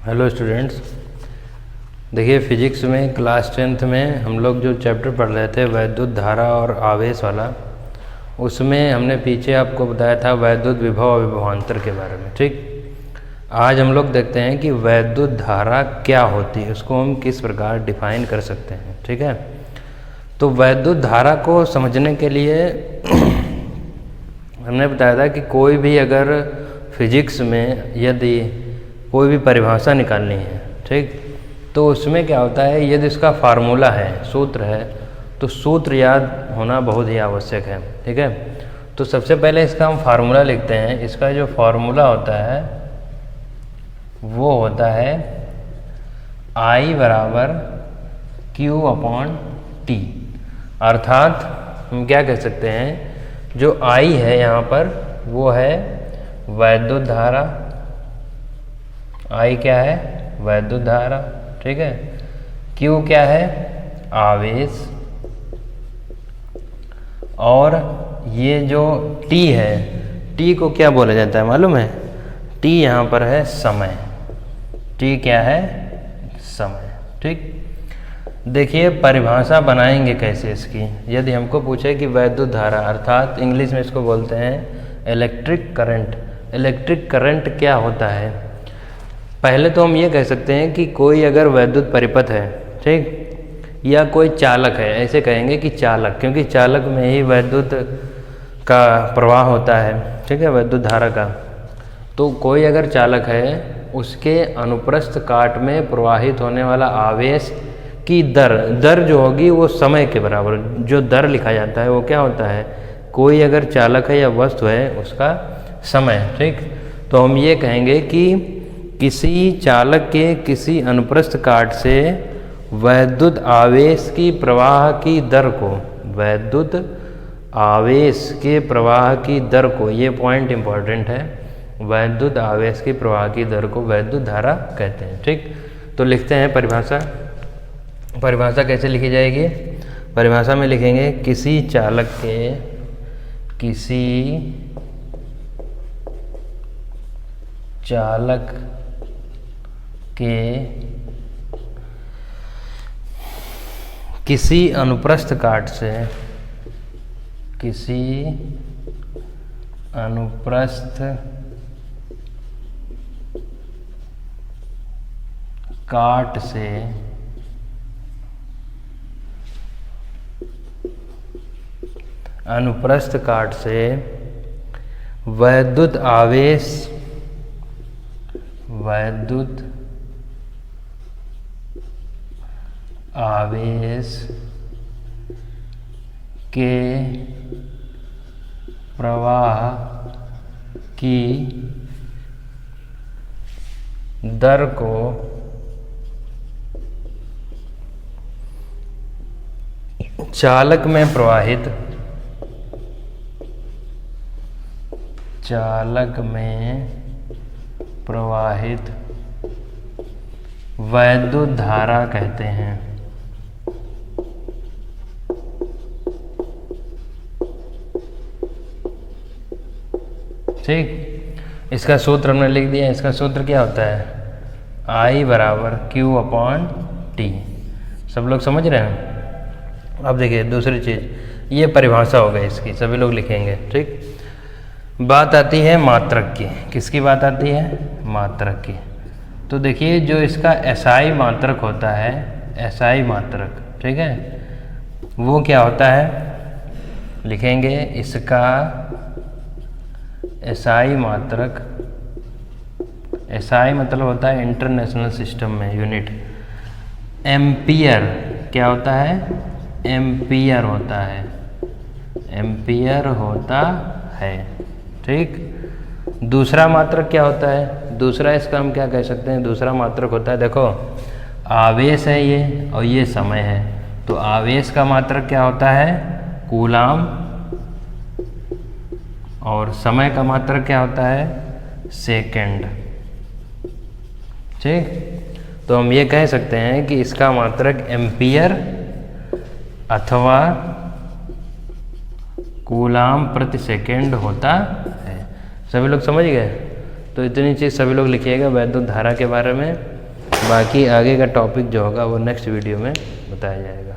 Hello students, देखिए physics में class 10th में हम लोग जो चैप्टर पढ़ रहे थे वैद्युत धारा और आवेश वाला, उसमें हमने पीछे आपको बताया था वैद्युत विभव और विभवांतर के बारे में। ठीक, आज हम लोग देखते हैं कि वैद्युत धारा क्या होती है, उसको हम किस प्रकार डिफाइन कर सकते हैं। ठीक है, तो वैद्युत धारा को समझने के लिए हमने बताया था कि कोई भी अगर फिजिक्स में यदि कोई भी परिभाषा निकालनी है, ठीक, तो उसमें क्या होता है, यदि इसका फार्मूला है, सूत्र है, तो सूत्र याद होना बहुत ही आवश्यक है। ठीक है, तो सबसे पहले इसका हम फार्मूला लिखते हैं। इसका जो फार्मूला होता है वो होता है I बराबर Q/T, अर्थात हम क्या कह सकते हैं, जो I है यहाँ पर वो है वैद्युत धारा। I क्या है? वैद्युत धारा। ठीक है, Q क्या है? आवेश। और ये जो T है, T को क्या बोला जाता है मालूम है? T यहाँ पर है समय। T क्या है? समय। ठीक, देखिए परिभाषा बनाएंगे कैसे इसकी। यदि हमको पूछे कि वैद्युत धारा अर्थात इंग्लिश में इसको बोलते हैं इलेक्ट्रिक करंट, इलेक्ट्रिक करंट क्या होता है? पहले तो हम ये कह सकते हैं कि कोई अगर वैद्युत परिपथ है, ठीक, या कोई चालक है, ऐसे कहेंगे कि चालक, क्योंकि चालक में ही वैद्युत का प्रवाह होता है। ठीक है, वैद्युत धारा का। तो कोई अगर चालक है, उसके अनुप्रस्थ काट में प्रवाहित होने वाला आवेश की दर जो होगी वो समय के बराबर, जो दर लिखा जाता है वो क्या होता है, कोई अगर चालक है या वस्तु है उसका समय। ठीक, तो हम ये कहेंगे कि किसी चालक के किसी अनुप्रस्थ काट से वैद्युत आवेश की प्रवाह की दर को, वैद्युत आवेश के प्रवाह की दर को, ये पॉइंट इम्पॉर्टेंट है, वैद्युत आवेश की प्रवाह की दर को वैद्युत धारा कहते हैं। ठीक, तो लिखते हैं परिभाषा। परिभाषा कैसे लिखी जाएगी? परिभाषा में लिखेंगे किसी चालक के किसी अनुप्रस्थ काट से, किसी अनुप्रस्थ काट से वैद्युत आवेश के प्रवाह की दर को चालक में प्रवाहित वैद्युत धारा कहते हैं। ठीक, इसका सूत्र हमने लिख दिया। इसका सूत्र क्या होता है? I बराबर Q/T। सब लोग समझ रहे हैं? अब देखिए दूसरी चीज़, ये परिभाषा हो गई इसकी, सभी लोग लिखेंगे। ठीक, बात आती है मात्रक की। किसकी बात आती है? मात्रक की। तो देखिए जो इसका SI मात्रक होता है, SI मात्रक, ठीक है, वो क्या होता है? लिखेंगे इसका SI मात्रक, SI मतलब होता है इंटरनेशनल सिस्टम में यूनिट। एम्पियर क्या होता है? एम्पियर होता है, एम्पियर होता है। ठीक, दूसरा मात्रक क्या होता है? दूसरा इसका हम क्या कह सकते हैं? दूसरा मात्रक होता है, देखो आवेश है ये और ये समय है, तो आवेश का मात्रक क्या होता है? कूलाम। और समय का मात्रक क्या होता है? सेकंड। ठीक, तो हम ये कह सकते हैं कि इसका मात्रक एम्पियर अथवा कूलाम प्रति सेकंड होता है। सभी लोग समझ गए? तो इतनी चीज़ सभी लोग लिखिएगा वैद्युत धारा के बारे में। बाकी आगे का टॉपिक जो होगा वो नेक्स्ट वीडियो में बताया जाएगा।